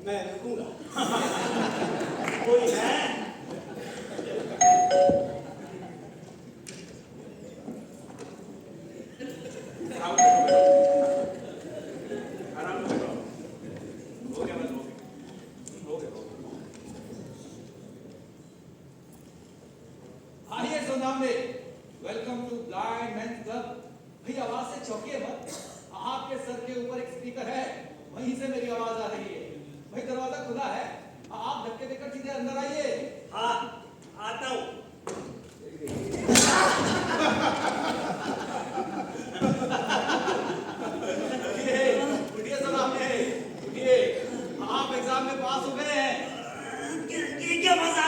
Speaker 3: मैं रुकूंगा। कोई है?
Speaker 2: आराम से बैठो। हो गया बस, हो गया।
Speaker 3: आइए सोनामने, welcome to blind men's club. भाई आवाज से चौंकिए मत, आपके सर के ऊपर एक स्पीकर है, वहीं से मेरी आवाज आ रही है। भाई दरवाजा खुला है, आप धक्के देकर सीधे अंदर आइए।
Speaker 2: हाँ आता हूँ।
Speaker 3: उठिए सोनामने, उठिए। आप एग्जाम में पास हो गए हैं।
Speaker 2: क्या मजा